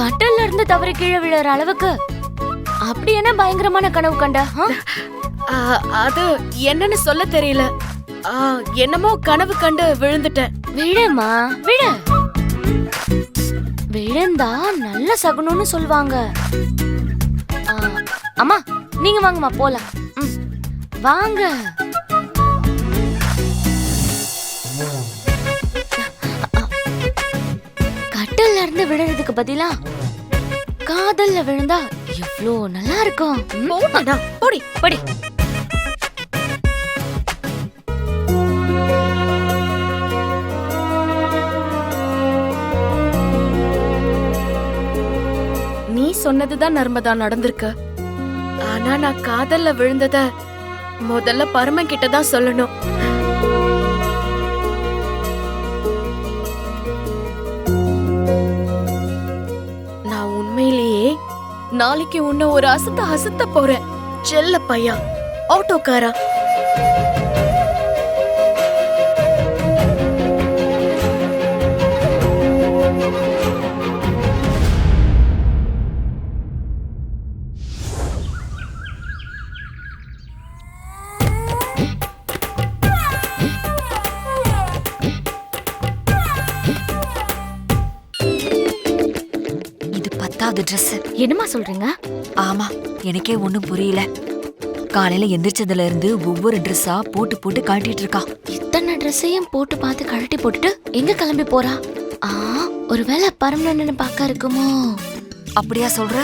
கட்டல்ல இருந்து தவறி கீழே விழற அளவுக்கு அப்படி என்ன பயங்கரமான கனவு கண்ட? அது என்னன்னு சொல்ல தெரியல. என்னமோ கனவு கண்டு விழுந்துட்டேன். விழுமா விழு. விழுந்தா நல்ல சகுனம்னு சொல்வாங்க. அம்மா நீங்க வாங்கம்மா போலாம். வாங்க. கட்டல்ல இருந்து விழுறதுக்கு பதிலா காதல்ல விழுந்தா எவ்வளோ நல்லா இருக்கும். போடி படி. நீ சொன்னதுதான் நர்மதா நடந்திருக்கு. ஆனா நான் காதல்ல விழுந்தத முதல்ல பரமன் கிட்ட தான் சொல்லணும். நான் உண்மையிலேயே நாளைக்கு உன்னை ஒரு அசத்த போறேன். செல்ல பையா, ஆட்டோக்காரா. ட்ரெஸ் என்னமா சொல்றீங்க? ஆமா, எனக்கே ஒண்ணும் புரியல. காலையில எந்திரிச்சதுல இருந்து ஒவ்வொரு ட்ரெஸ்ஸா போட்டு போட்டு காட்டிட்டு இருக்கா. இத்தனை ட்ரெஸ்ஸையும் போட்டு பார்த்து கழட்டி போட்டுட்டு எங்க கிளம்பி போறா? ஒருவேளை பர்மனன்ட்னு பார்க்க இருக்குமோ? அப்படியா சொல்ற?